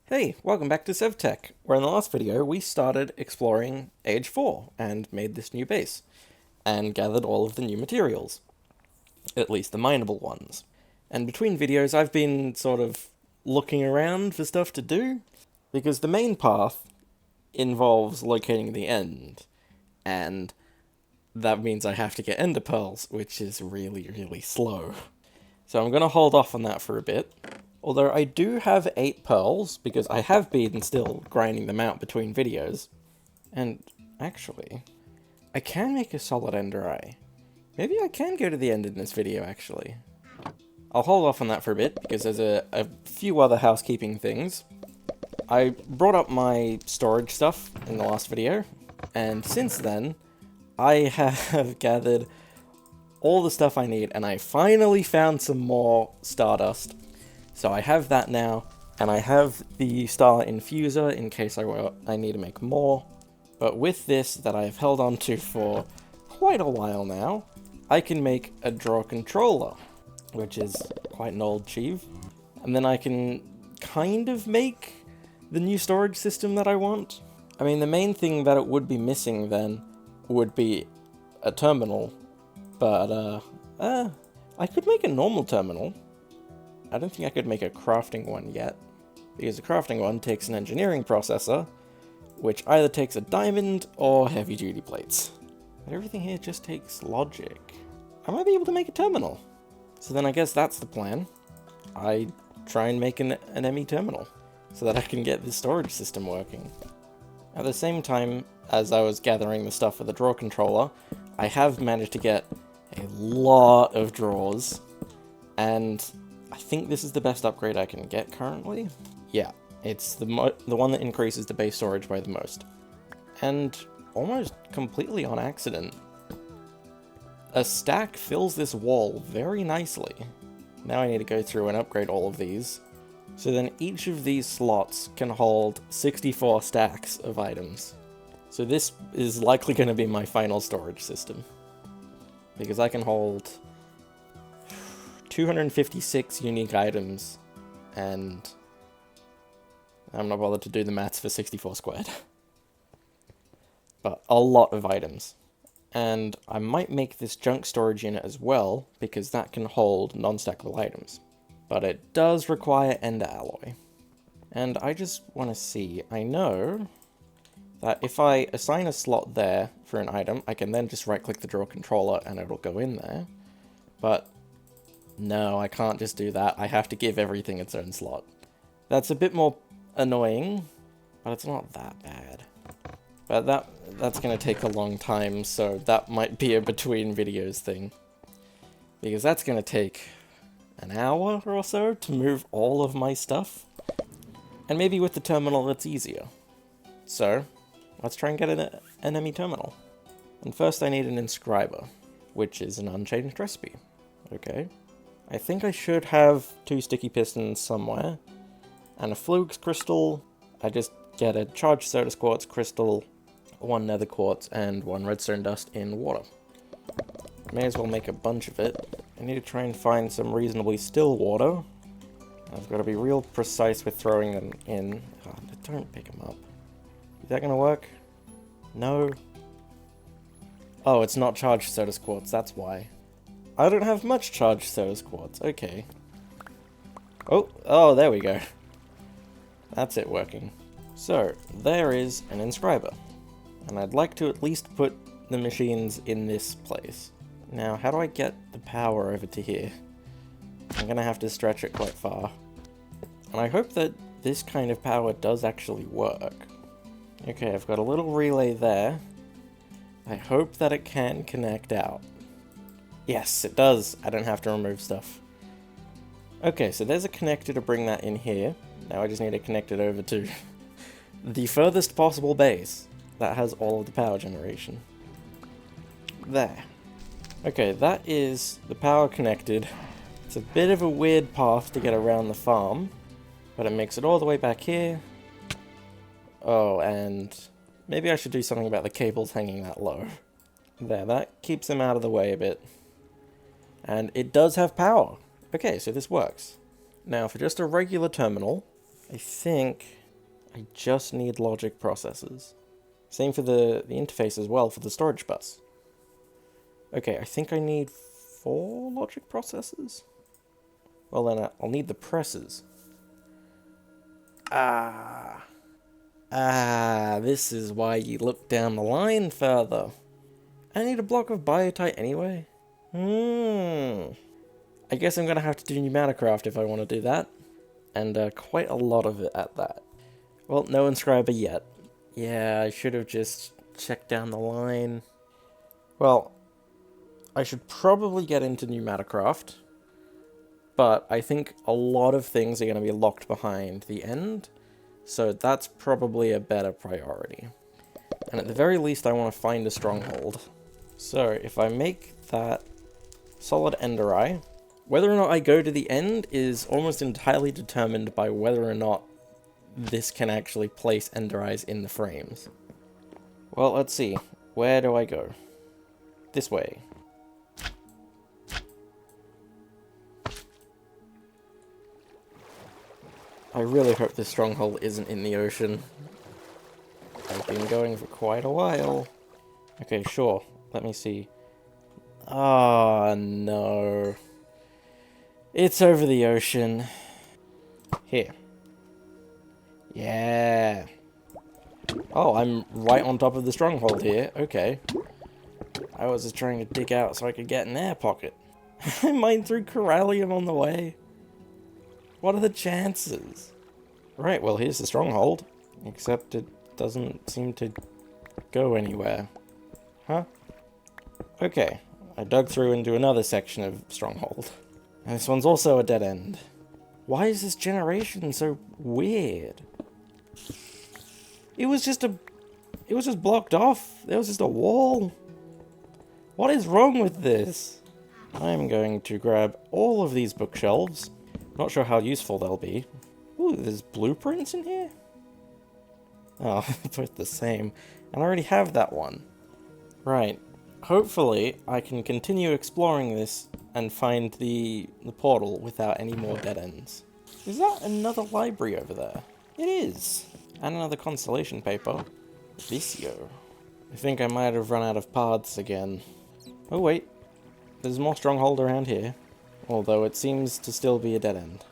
Hey, welcome back to Sevtech, where in the last video we started exploring Age 4 and made this new base, and gathered all of the new materials, at least the mineable ones. And between videos I've been sort of looking around for stuff to do, because the main path involves locating the end, and that means I have to get ender pearls, which is really slow. So I'm going to hold off on that for a bit. Although I do have 8 pearls, because I have been still grinding them out between videos. And, actually, I can make a solid ender eye. Maybe I can go to the end in this video, actually. I'll hold off on that for a bit, because there's a few other housekeeping things. I brought up my storage stuff in the last video, and since then, I have gathered all the stuff I need, and I finally found some more stardust. So I have that now, and I have the star infuser in case I need to make more. But with this that I've held on to for quite a while now, I can make a draw controller, which is quite an old achieve. And then I can kind of make the new storage system that I want. I mean, the main thing that it would be missing then would be a terminal, but I could make a normal terminal. I don't think I could make a crafting one yet, because the crafting one takes an engineering processor, which either takes a diamond or heavy-duty plates. But everything here just takes logic. I might be able to make a terminal. So then I guess that's the plan. I try and make an ME terminal, so that I can get this storage system working. At the same time, as I was gathering the stuff for the draw controller, I have managed to get a lot of drawers, and I think this is the best upgrade I can get currently. Yeah, it's the one that increases the base storage by the most. And almost completely on accident, a stack fills this wall very nicely. Now I need to go through and upgrade all of these. So then each of these slots can hold 64 stacks of items. So this is likely going to be my final storage system, because I can hold 256 unique items, and I'm not bothered to do the maths for 64 squared. But a lot of items. And I might make this junk storage unit as well, because that can hold non-stackable items. But it does require ender alloy. And I just want to see, I know that if I assign a slot there for an item, I can then just right-click the draw controller and it'll go in there. But no, I can't just do that. I have to give everything its own slot. That's a bit more annoying, but it's not that bad. But that's going to take a long time, so that might be a between videos thing. Because that's going to take an hour or so to move all of my stuff. And maybe with the terminal it's easier. So, let's try and get an ME terminal. And first I need an inscriber, which is an unchanged recipe. Okay. I think I should have 2 sticky pistons somewhere, and a flux crystal. I just get a charged soda quartz crystal, 1 nether quartz, and 1 redstone dust in water. May as well make a bunch of it. I need to try and find some reasonably still water. I've got to be real precise with throwing them in. Oh, don't pick them up. Is that going to work? No. Oh, it's not charged soda quartz, that's why. I don't have much charged soda quartz. Okay. Oh, there we go. That's it working. So, there is an inscriber. And I'd like to at least put the machines in this place. Now, how do I get the power over to here? I'm gonna have to stretch it quite far. And I hope that this kind of power does actually work. Okay, I've got a little relay there. I hope that it can connect out. Yes, it does. I don't have to remove stuff. Okay, so there's a connector to bring that in here. Now I just need to connect it over to the furthest possible base that has all of the power generation. There. Okay, that is the power connected. It's a bit of a weird path to get around the farm, but it makes it all the way back here. Oh, and maybe I should do something about the cables hanging that low. There, that keeps them out of the way a bit. And it does have power. Okay, so this works. Now, for just a regular terminal, I think I just need logic processors. Same for the interface as well for the storage bus. Okay, I think I need 4 logic processors. Well then I'll need the presses. This is why you look down the line further. I need a block of biotite anyway. I guess I'm gonna have to do Pneumaticraft if I want to do that. And quite a lot of it at that. Well, no inscriber yet. Yeah, I should have just checked down the line. Well, I should probably get into Pneumaticraft. But I think a lot of things are going to be locked behind the end. So that's probably a better priority. And at the very least, I want to find a stronghold. So if I make that solid ender eye, whether or not I go to the end is almost entirely determined by whether or not this can actually place ender eyes in the frames. Well, let's see. Where do I go? This way. I really hope this stronghold isn't in the ocean. I've been going for quite a while. Okay, sure. Let me see. Ah, no. It's over the ocean. Here. Yeah. Oh, I'm right on top of the stronghold here. Okay. I was just trying to dig out so I could get an air pocket. I mined through Corallium on the way. What are the chances? Right, well, here's the stronghold. Except it doesn't seem to go anywhere. Huh? Okay. I dug through into another section of stronghold. And this one's also a dead end. Why is this generation so weird? It was just blocked off. There was just a wall. What is wrong with this? I'm going to grab all of these bookshelves. Not sure how useful they'll be. Ooh, there's blueprints in here? Oh, both the same. And I already have that one. Right. Hopefully, I can continue exploring this and find the portal without any more dead ends. Is that another library over there? It is. And another constellation paper. Visio. I think I might have run out of paths again. Oh wait. There's more stronghold around here. Although it seems to still be a dead end.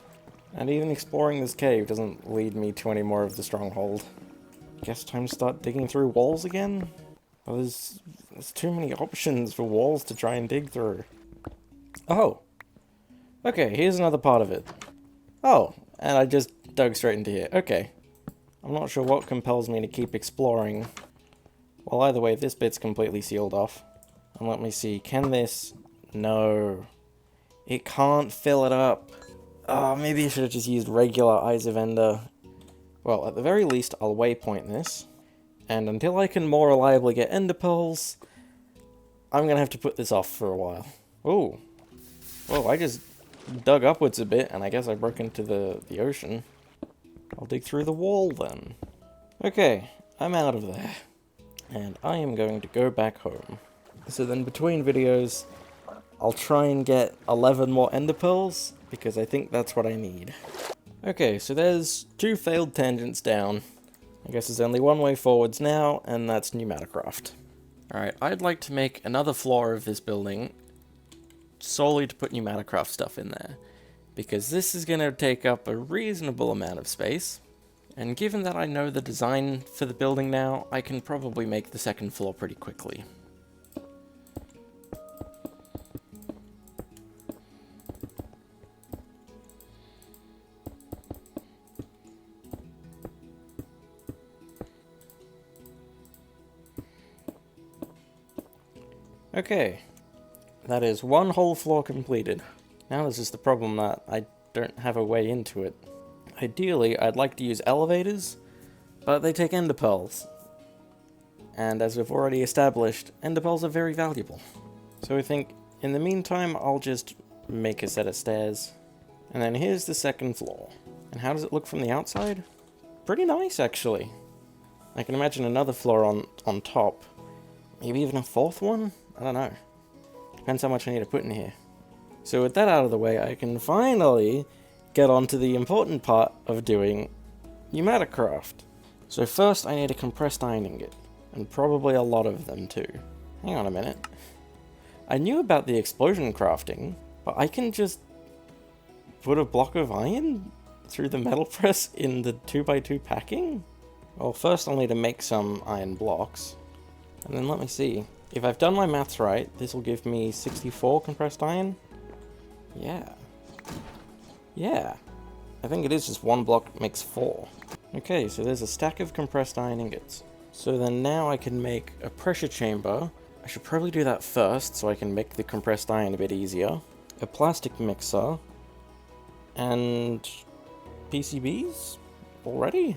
And even exploring this cave doesn't lead me to any more of the stronghold. Guess time to start digging through walls again? Well, there's too many options for walls to try and dig through. Oh! Okay, here's another part of it. Oh, and I just dug straight into here. Okay. I'm not sure what compels me to keep exploring. Well, either way, this bit's completely sealed off. And let me see, can this... No. It can't fill it up. Oh, maybe I should have just used regular Eyes of Ender. Well, at the very least, I'll waypoint this. And until I can more reliably get Ender Pearls, I'm gonna have to put this off for a while. Ooh. Whoa, I just dug upwards a bit, and I guess I broke into the ocean. I'll dig through the wall, then. Okay, I'm out of there. And I am going to go back home. So then between videos, I'll try and get 11 more Ender Pearls, because I think that's what I need. Okay, so there's 2 failed tangents down. I guess there's only one way forwards now, and that's Pneumaticraft. Alright, I'd like to make another floor of this building, solely to put Pneumaticraft stuff in there. Because this is going to take up a reasonable amount of space. And given that I know the design for the building now, I can probably make the second floor pretty quickly. Okay, that is one whole floor completed. Now there's just the problem that I don't have a way into it. Ideally, I'd like to use elevators, but they take ender pearls. And as we've already established, ender pearls are very valuable. So I think, in the meantime, I'll just make a set of stairs. And then here's the second floor. And how does it look from the outside? Pretty nice, actually. I can imagine another floor on top. Maybe even a fourth one? I don't know. Depends how much I need to put in here. So with that out of the way, I can finally get on to the important part of doing Pneumaticraft. So first I need a compressed iron ingot, and probably a lot of them too. Hang on a minute. I knew about the explosion crafting, but I can just put a block of iron through the metal press in the 2x2 packing? Well, first I'll need to make some iron blocks, and then let me see. If I've done my maths right, this will give me 64 compressed iron. Yeah. Yeah. I think it is just one block makes 4. Okay, so there's a stack of compressed iron ingots. So then now I can make a pressure chamber. I should probably do that first so I can make the compressed iron a bit easier. A plastic mixer. And PCBs? Already?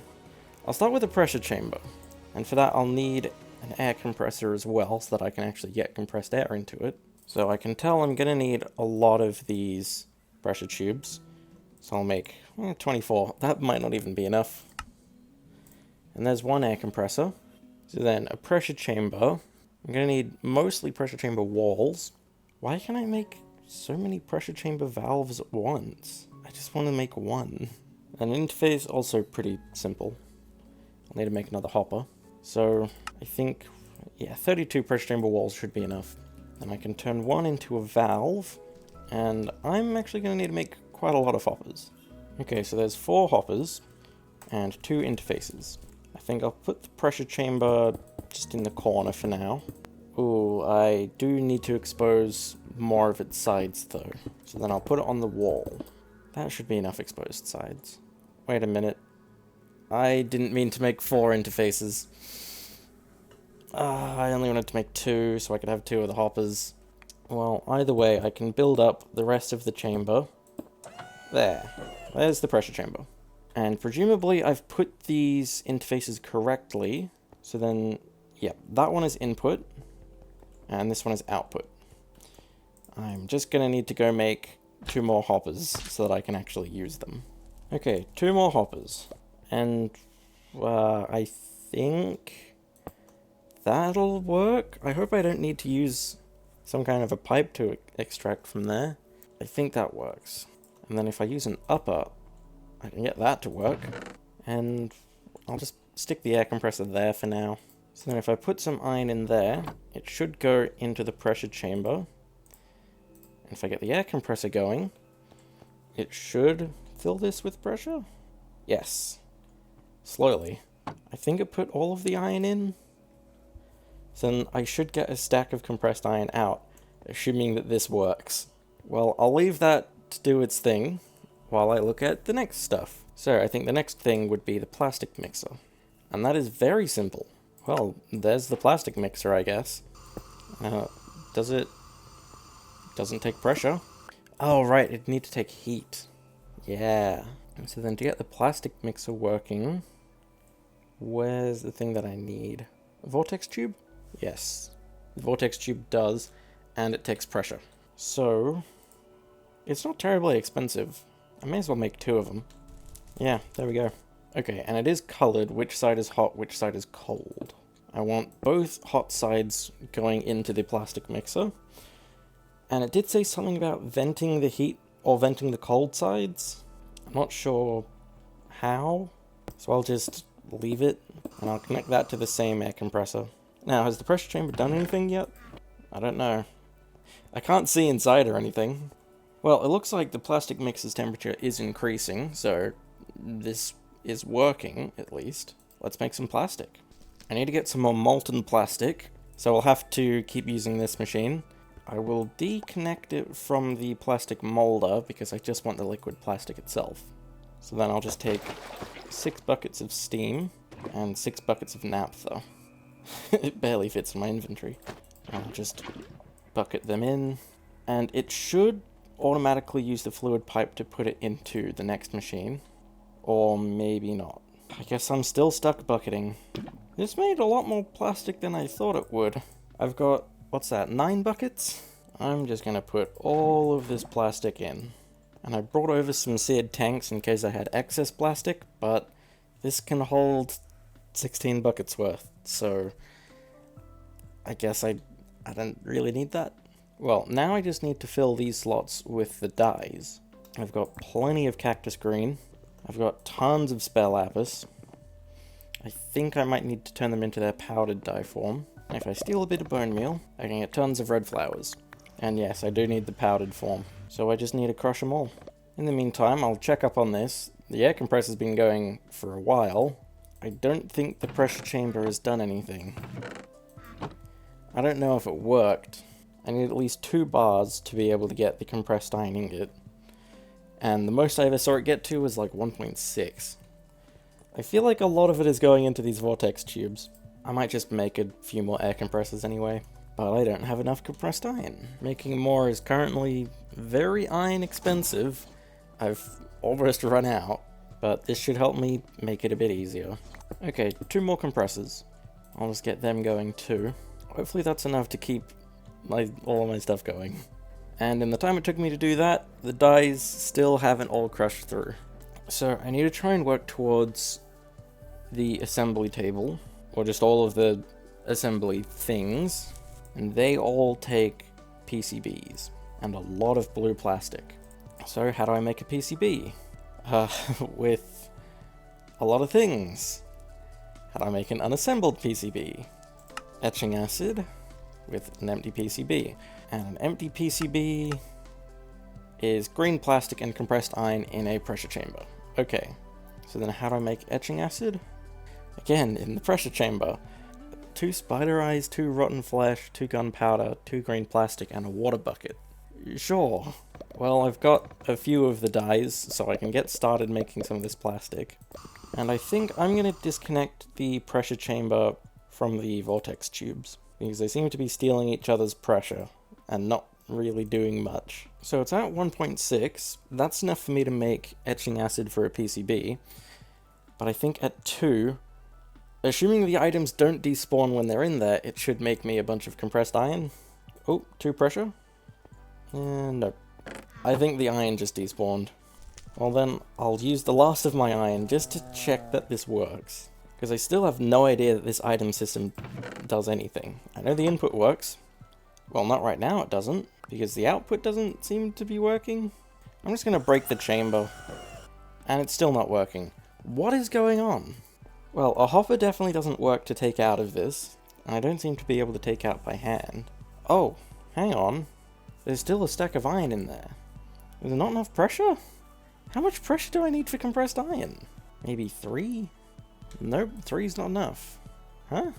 I'll start with a pressure chamber. And for that I'll need an air compressor as well so that I can actually get compressed air into it. So I can tell I'm going to need a lot of these pressure tubes. So I'll make 24. That might not even be enough. And there's one air compressor. So then a pressure chamber. I'm going to need mostly pressure chamber walls. Why can I make so many pressure chamber valves at once? I just want to make one. An interface, also pretty simple. I'll need to make another hopper. So I think, yeah, 32 pressure chamber walls should be enough. Then I can turn one into a valve. And I'm actually going to need to make quite a lot of hoppers. Okay, so there's 4 hoppers and 2 interfaces. I think I'll put the pressure chamber just in the corner for now. Ooh, I do need to expose more of its sides though. So then I'll put it on the wall. That should be enough exposed sides. Wait a minute. I didn't mean to make 4 interfaces. I only wanted to make 2 so I could have 2 of the hoppers. Well, either way, I can build up the rest of the chamber. There. There's the pressure chamber. And presumably I've put these interfaces correctly. So then, yeah, that one is input. And this one is output. I'm just going to need to go make 2 more hoppers so that I can actually use them. Okay, 2 more hoppers. And I think that'll work. I hope I don't need to use some kind of a pipe to extract from there. I think that works. And then if I use an upper, I can get that to work. And I'll just stick the air compressor there for now. So then if I put some iron in there, it should go into the pressure chamber. And if I get the air compressor going, it should fill this with pressure? Yes. Slowly. I think it put all of the iron in. So then I should get a stack of compressed iron out, assuming that this works. Well, I'll leave that to do its thing while I look at the next stuff. So I think the next thing would be the plastic mixer. And that is very simple. Well, there's the plastic mixer, I guess. Doesn't take pressure. Oh, right, it needs to take heat. Yeah. And so then to get the plastic mixer working, where's the thing that I need? A vortex tube? Yes. The vortex tube does, and it takes pressure. So, it's not terribly expensive. I may as well make 2 of them. Yeah, there we go. Okay, and it is colored which side is hot, which side is cold. I want both hot sides going into the plastic mixer. And it did say something about venting the heat or venting the cold sides. I'm not sure how, so I'll just leave it and I'll connect that to the same air compressor. Now, has the pressure chamber done anything yet? I don't know. I can't see inside or anything. Well, it looks like the plastic mixer's temperature is increasing, so this is working, at least. Let's make some plastic. I need to get some more molten plastic, so I'll have to keep using this machine. I will deconnect it from the plastic molder, because I just want the liquid plastic itself. So then I'll just take 6 buckets of steam, and 6 buckets of naphtha. It barely fits in my inventory. I'll just bucket them in, and it should automatically use the fluid pipe to put it into the next machine. Or maybe not. I guess I'm still stuck bucketing. This made a lot more plastic than I thought it would. I've got, what's that, 9 buckets? I'm just gonna put all of this plastic in. And I brought over some seared tanks in case I had excess plastic, but this can hold 16 buckets worth, so I guess I don't really need that. Well, now I just need to fill these slots with the dyes. I've got plenty of cactus green. I've got tons of spare lapis. I think I might need to turn them into their powdered dye form. If I steal a bit of bone meal, I can get tons of red flowers. And yes, I do need the powdered form, so I just need to crush them all. In the meantime, I'll check up on this. The air compressor's been going for a while. I don't think the pressure chamber has done anything. I don't know if it worked. I need at least 2 bars to be able to get the compressed iron ingot. And the most I ever saw it get to was like 1.6. I feel like a lot of it is going into these vortex tubes. I might just make a few more air compressors anyway. But I don't have enough compressed iron. Making more is currently very iron expensive. I've almost run out, but this should help me make it a bit easier. Okay, 2 more compressors. I'll just get them going too. Hopefully that's enough to keep all of my stuff going. And in the time it took me to do that, the dyes still haven't all crushed through. So I need to try and work towards the assembly table, or just all of the assembly things, and they all take PCBs, and a lot of blue plastic. So how do I make a PCB? With a lot of things. How do I make an unassembled PCB? Etching acid with an empty PCB. And an empty PCB is green plastic and compressed iron in a pressure chamber. Okay, so then how do I make etching acid? Again, in the pressure chamber. 2 spider eyes, 2 rotten flesh, 2 gunpowder, 2 green plastic, and a water bucket. Sure. Well, I've got a few of the dyes, so I can get started making some of this plastic. And I think I'm going to disconnect the pressure chamber from the vortex tubes, because they seem to be stealing each other's pressure, and not really doing much. So it's at 1.6, that's enough for me to make etching acid for a PCB, but I think at 2, assuming the items don't despawn when they're in there, it should make me a bunch of compressed iron. Oh, 2 pressure? No. I think the iron just despawned. Well then, I'll use the last of my iron just to check that this works. Because I still have no idea that this item system does anything. I know the input works. Well, not right now it doesn't, because the output doesn't seem to be working. I'm just going to break the chamber. And it's still not working. What is going on? Well, a hopper definitely doesn't work to take out of this, and I don't seem to be able to take out by hand. Oh, hang on. There's still a stack of iron in there. Is there not enough pressure? How much pressure do I need for compressed iron? Maybe 3? Nope, 3's not enough. Huh?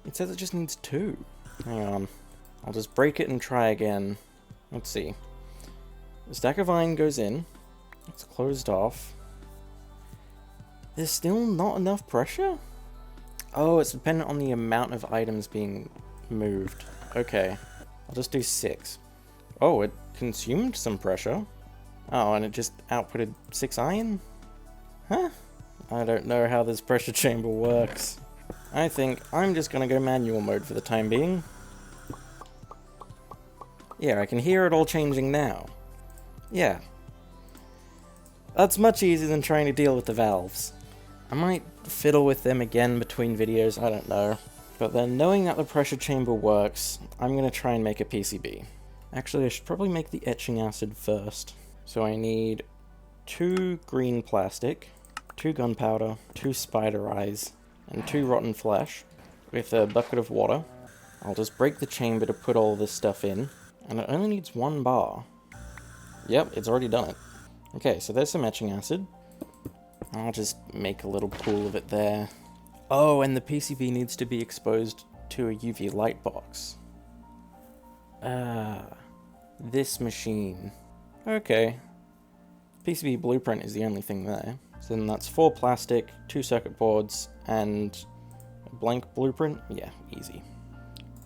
It says it just needs 2. Hang on. I'll just break it and try again. Let's see. The stack of iron goes in. It's closed off. There's still not enough pressure? Oh, it's dependent on the amount of items being moved. Okay. I'll just do 6. Oh, it consumed some pressure. Oh, and it just outputted 6 iron? Huh? I don't know how this pressure chamber works. I think I'm just gonna go manual mode for the time being. Yeah, I can hear it all changing now. Yeah. That's much easier than trying to deal with the valves. I might fiddle with them again between videos, I don't know. But then knowing that the pressure chamber works, I'm gonna try and make a PCB. Actually, I should probably make the etching acid first. So I need 2 green plastic, 2 gunpowder, 2 spider eyes, and 2 rotten flesh, with a bucket of water. I'll just break the chamber to put all this stuff in, and it only needs 1 bar. Yep, it's already done it. Okay, so there's some etching acid. I'll just make a little pool of it there. Oh, and the PCB needs to be exposed to a UV light box. This machine. Okay. PCB blueprint is the only thing there. So then that's 4 plastic, 2 circuit boards, and a blank blueprint. Yeah, easy.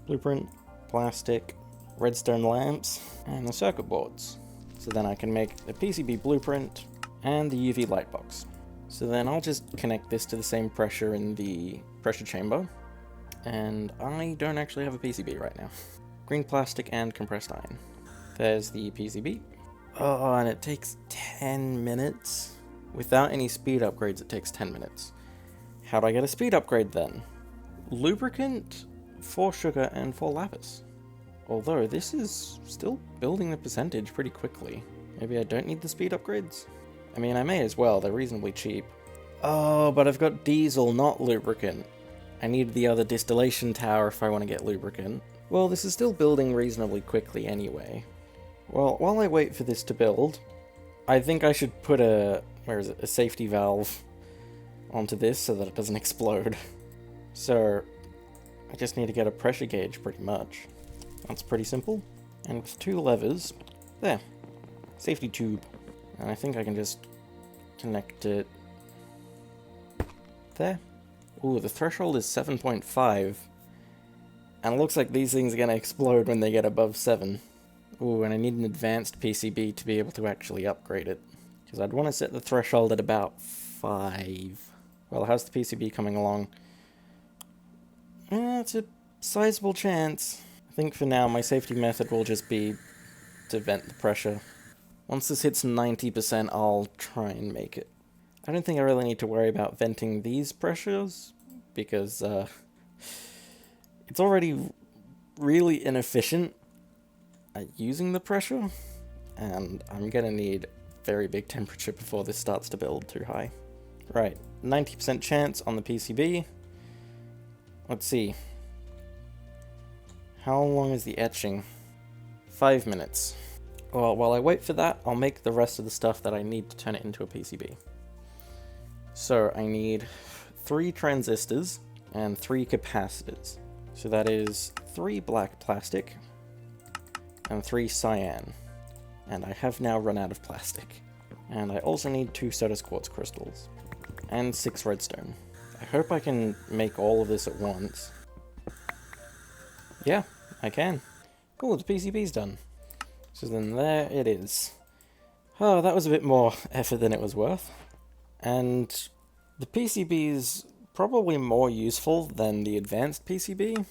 Blueprint, plastic, redstone lamps, and the circuit boards. So then I can make the PCB blueprint and the UV light box. So then I'll just connect this to the same pressure in the pressure chamber. And I don't actually have a PCB right now. Green plastic and compressed iron. There's the PCB. Oh, and it takes 10 minutes. Without any speed upgrades, it takes 10 minutes. How do I get a speed upgrade then? Lubricant, 4 sugar, and 4 lapis. Although this is still building the percentage pretty quickly. Maybe I don't need the speed upgrades? I mean, I may as well, they're reasonably cheap. Oh, but I've got diesel, not lubricant. I need the other distillation tower if I want to get lubricant. Well, this is still building reasonably quickly anyway. Well, while I wait for this to build, I think I should put a safety valve onto this so that it doesn't explode. So, I just need to get a pressure gauge pretty much. That's pretty simple. And with 2 levers, there, safety tube. And I think I can just connect it there. Ooh, the threshold is 7.5. And it looks like these things are going to explode when they get above 7. Ooh, and I need an advanced PCB to be able to actually upgrade it. Because I'd want to set the threshold at about 5. Well, how's the PCB coming along? It's a sizable chance. I think for now my safety method will just be to vent the pressure. Once this hits 90%, I'll try and make it. I don't think I really need to worry about venting these pressures, because it's already really inefficient at using the pressure, and I'm gonna need very big temperature before this starts to build too high. Right, 90% chance on the PCB. Let's see. How long is the etching? 5 minutes. Well, while I wait for that, I'll make the rest of the stuff that I need to turn it into a PCB. So I need 3 transistors and 3 capacitors. So that is 3 black plastic and 3 cyan. And I have now run out of plastic. And I also need 2 Sodas quartz crystals and 6 redstone. I hope I can make all of this at once. Yeah, I can. Cool, the PCB's done. So then there it is. Oh, that was a bit more effort than it was worth. And the PCB is probably more useful than the advanced PCB.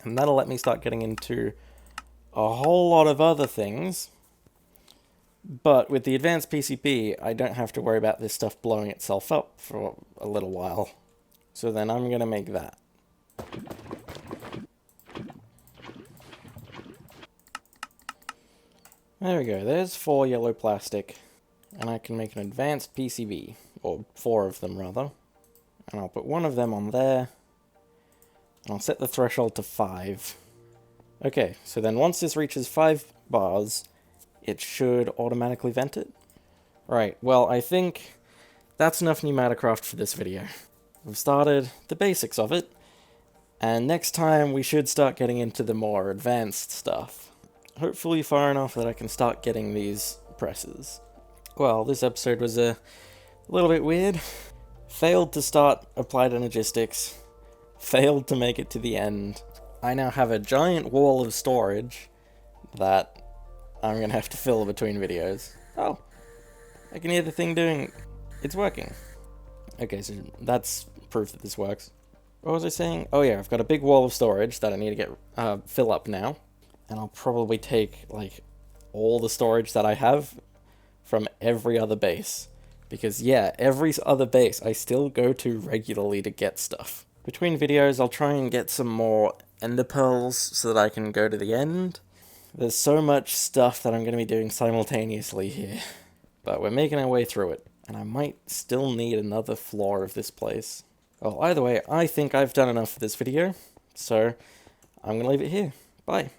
And that'll let me start getting into a whole lot of other things. But with the advanced PCB, I don't have to worry about this stuff blowing itself up for a little while. So then I'm gonna make that. There we go, there's 4 yellow plastic. And I can make an advanced PCB, or 4 of them rather. And I'll put 1 of them on there. And I'll set the threshold to 5. Okay, so then once this reaches 5 bars, it should automatically vent it. Right, well, I think that's enough Pneumaticraft for this video. We've started the basics of it, and next time we should start getting into the more advanced stuff. Hopefully far enough that I can start getting these presses. Well, this episode was a little bit weird. Failed to start Applied Energistics. Failed to make it to the end. I now have a giant wall of storage that I'm gonna have to fill between videos. Oh, I can hear the thing doing... It's working. Okay, so that's proof that this works. What was I saying? Oh yeah, I've got a big wall of storage that I need to get fill up now. And I'll probably take, like, all the storage that I have from every other base. Because, yeah, every other base I still go to regularly to get stuff. Between videos, I'll try and get some more ender pearls so that I can go to the end. There's so much stuff that I'm going to be doing simultaneously here. But we're making our way through it. And I might still need another floor of this place. Well, either way, I think I've done enough for this video. So, I'm going to leave it here. Bye.